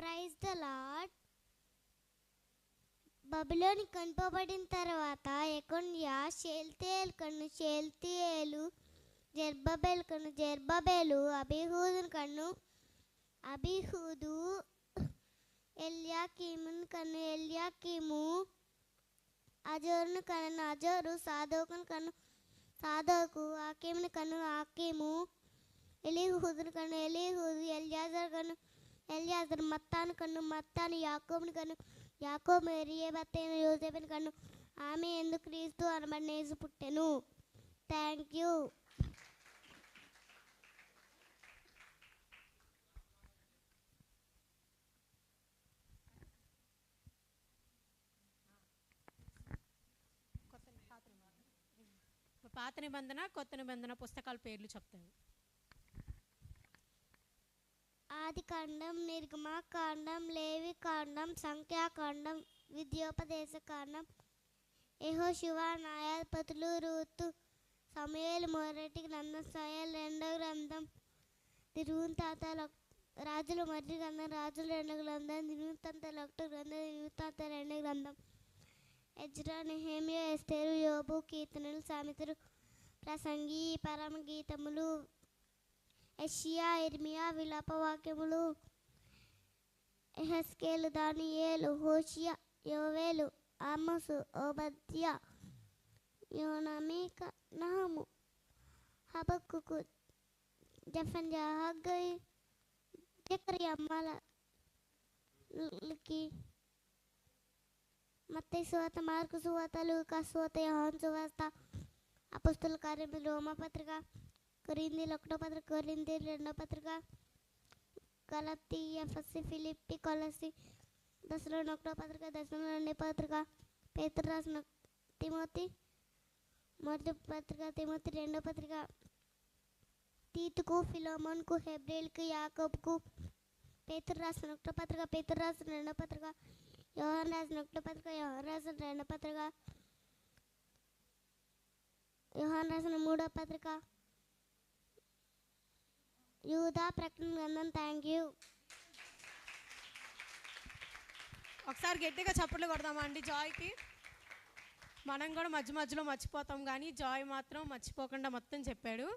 Praise the lord. బబులోని కనుపబడిన తర్వాత యెకొన్యా షేల్తీయేలు కన్ను షేల్తీయేలు జెరుబ్బబేలు కన్ను జెరుబ్బబేలు అబీహూదుని కన్ను అబీహూదు ఎల్యాకీముని కన్ను ఎల్యాకీము అజోరుని కన్ను అజోరు సాదోకుని కన్ను సాదోకు ఆకీముని కన్ను ఆకీము ఎలీహూదుని కన్ను ఎలీహూదు ఎల్యాజరు కన్ను ఎల్యాజరు మత్తాను కన్ను మత్తాను యాకోబుని కన్ను యాకోబు ఎరియబత్తైన యోసేపుని కన్ను ఆమె ఎందుకు క్రీస్తు అనబడిన యేసు పుట్టెను. Thank you. పాత నిబంధన కొత్త నిబంధన పుస్తకాల పేర్లు చెప్తాను. ఆది కాండం, నిర్గమాకాండం, లేవి కాండం, సంఖ్యాకాండం, విద్యోపదేశ కాండం, యెహోషువ, న్యాయాధిపతులు, రూతు, సమూయేలు మొదటి గ్రంథం, సమూయేలు రెండవ గ్రంథం, దినవృత్తాంతాలు రాజుల మొదటి గ్రంథం, రాజుల రెండవ గ్రంథం, దినవృత్తాంతాలు ఒకటో గ్రంథం, దినవృత్తాంతాలు రెండవ గ్రంథం, ఎజ్రా, నెహెమ్యా, ఎస్తేరు, యోబు, కీర్తనలు, సామెతలు, ప్రసంగి, పరమగీతములు, యెషయా, ఇర్మియా, విలాపవాక్యములు, యెహెజ్కేలు, దానియేలు, హోషియా, యోవేలు, ఆమోసు, ఓబద్యా, యోనా, మీకా, నహము, హబక్కుకు, జెఫన్యా, హగ్గై, జకర్యా, మలాకి, మత్తయి సువార్త, మార్కు సువార్త, లూకా సువార్త, యోహాను సువార్త, అపోస్తలుల కార్యములు, రోమాపత్రిక, కొరింథీయుల ఒకటో పత్రిక, కొరింథీయుల రెండో పత్రిక, గలతీ, ఎఫెసీ, ఫిలిప్పీ, కొలస్సీ, దశలోని ఒకటో పత్రిక, దశలోని రెండో పత్రిక, పేతురు రాసిన తిమోతి మొదటి పత్రిక, తిమోతి రెండో పత్రిక, తీతుకు, ఫిలోమోన్కు, హెబ్రీయులకు, యాకోబుకు, పేతురు రాసిన ఒకటో పత్రిక, పేతురు రాసిన రెండో పత్రిక, యోహాను రాసిన ఒకటో పత్రిక, యోహాను రాసిన రెండో పత్రిక, యోహాను రాసిన మూడో పత్రిక, యూదా ప్రకటన గ్రంథం. Thank you. ఒకసారి గట్టిగా చప్పట్లు కొడదామా అండి జాయ్కి. మనం కూడా మధ్య మధ్యలో మర్చిపోతాం కానీ జాయ్ మాత్రం మర్చిపోకుండా మొత్తం చెప్పాడు.